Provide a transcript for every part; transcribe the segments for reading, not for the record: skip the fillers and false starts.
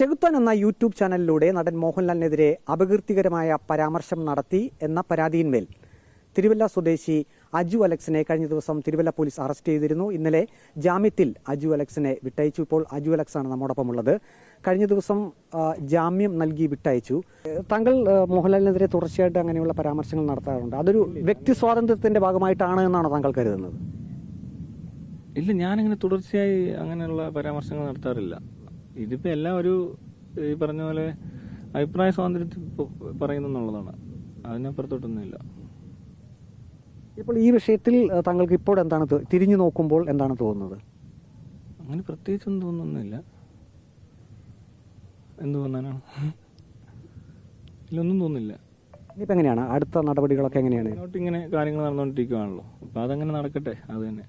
ചെകുത്താൻ എന്ന യൂട്യൂബ് ചാനലിലൂടെ നടൻ മോഹൻലാലിനെതിരെ അപകീർത്തികരമായ പരാമർശം നടത്തി എന്ന പരാതിയിന്മേൽ തിരുവല്ല സ്വദേശി അജു അലക്സിനെ കഴിഞ്ഞ ദിവസം തിരുവല്ല പോലീസ് അറസ്റ്റ് ചെയ്തിരുന്നു. ഇന്നലെ ജാമ്യത്തിൽ അജു അലക്സിനെ വിട്ടയച്ചു. ഇപ്പോൾ അജു അലക്സാണ് നമ്മോടൊപ്പം ഉള്ളത്. കഴിഞ്ഞ ദിവസം ജാമ്യം നൽകി വിട്ടയച്ചു. താങ്കൾ മോഹൻലാലിനെതിരെ തുടർച്ചയായിട്ട് അങ്ങനെയുള്ള പരാമർശങ്ങൾ നടത്താറുണ്ട്. അതൊരു വ്യക്തി സ്വാതന്ത്ര്യത്തിന്റെ ഭാഗമായിട്ടാണ് എന്നാണോ താങ്കൾ കരുതുന്നത്? ഇല്ല, ഞാനിങ്ങനെ തുടർച്ചയായി അങ്ങനെയുള്ള പരാമർശങ്ങൾ നടത്താറില്ല. ഇതിപ്പോ എല്ലാം ഒരു ഈ പറഞ്ഞ പോലെ അഭിപ്രായ സ്വാതന്ത്ര്യത്തിൽ പറയുന്നുള്ളതാണ്, അതിനപ്പുറത്തോട്ടൊന്നുമില്ല. ഇപ്പോൾ ഈ വിഷയത്തിൽ താങ്കൾക്ക് ഇപ്പോൾ എന്താണ് തിരിഞ്ഞു നോക്കുമ്പോൾ എന്താണ് തോന്നുന്നത്? അങ്ങനെ പ്രത്യേകിച്ചൊന്നും തോന്നുന്നില്ല. എന്ത് തോന്നാനാണ്? ഇല്ലൊന്നും തോന്നുന്നില്ല. ഇനിയിപ്പോൾ എങ്ങനെയാണ് അടുത്ത നടപടികളൊക്കെ എങ്ങനെയാണ്? ഇങ്ങനെ കാര്യങ്ങൾ നടന്നുകൊണ്ടിരിക്കുകയാണല്ലോ, അപ്പൊ അതങ്ങനെ നടക്കട്ടെ. അത് തന്നെ.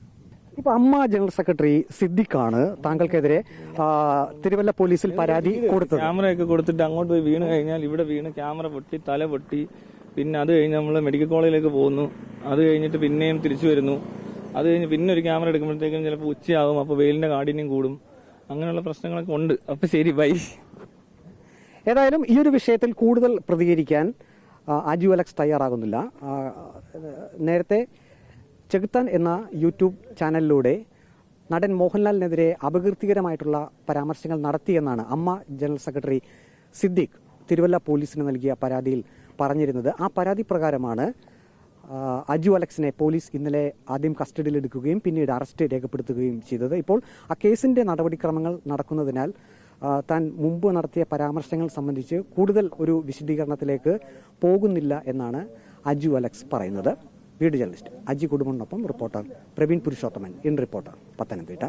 ഇപ്പൊ അമ്മ ജനറൽ സെക്രട്ടറി സിദ്ദിഖാണ് താങ്കൾക്കെതിരെ തിരുവല്ല പോലീസിൽ പരാതി കൊടുത്തത്. ക്യാമറയൊക്കെ കൊടുത്തിട്ട് അങ്ങോട്ട് പോയി വീണ് കഴിഞ്ഞാൽ ഇവിടെ വീണ് ക്യാമറ പൊട്ടി, തല പൊട്ടി. പിന്നെ അത് കഴിഞ്ഞ് നമ്മൾ മെഡിക്കൽ കോളേജിലേക്ക് പോകുന്നു. അത് കഴിഞ്ഞിട്ട് പിന്നെയും തിരിച്ചു വരുന്നു. അത് കഴിഞ്ഞ് പിന്നെ ഒരു ക്യാമറ എടുക്കുമ്പോഴത്തേക്കും ചിലപ്പോൾ ഉച്ചയാകും. അപ്പോൾ വെയിലിന്റെ കാഠിന്യം കൂടും. അങ്ങനെയുള്ള പ്രശ്നങ്ങളൊക്കെ ഉണ്ട്. അപ്പൊ ശരി, ബൈ. ഏതായാലും ഈ ഒരു വിഷയത്തിൽ കൂടുതൽ പ്രതികരിക്കാൻ അജു അലക്സ് തയ്യാറാകുന്നില്ല. നേരത്തെ ചെകുത്താൻ എന്ന യൂട്യൂബ് ചാനലിലൂടെ നടൻ മോഹൻലാലിനെതിരെ അപകീർത്തികരമായിട്ടുള്ള പരാമർശങ്ങൾ നടത്തിയെന്നാണ് അമ്മ ജനറൽ സെക്രട്ടറി സിദ്ദിഖ് തിരുവല്ല പോലീസിന് നൽകിയ പരാതിയിൽ പറഞ്ഞിരുന്നത്. ആ പരാതി പ്രകാരമാണ് അജു അലക്സിനെ പോലീസ് ഇന്നലെ ആദ്യം കസ്റ്റഡിയിലെടുക്കുകയും പിന്നീട് അറസ്റ്റ് രേഖപ്പെടുത്തുകയും ചെയ്തത്. ഇപ്പോൾ ആ കേസിന്റെ നടപടിക്രമങ്ങൾ നടക്കുന്നതിനാൽ താൻ മുമ്പ് നടത്തിയ പരാമർശങ്ങൾ സംബന്ധിച്ച് കൂടുതൽ ഒരു വിശദീകരണത്തിലേക്ക് പോകുന്നില്ല എന്നാണ് അജു അലക്സ് പറയുന്നത്. വീഡിയോ ജേർണലിസ്റ്റ് അജി കുടുംബനൊപ്പം reporter Praveen Purushothaman, in reporter, Pathanamthitta.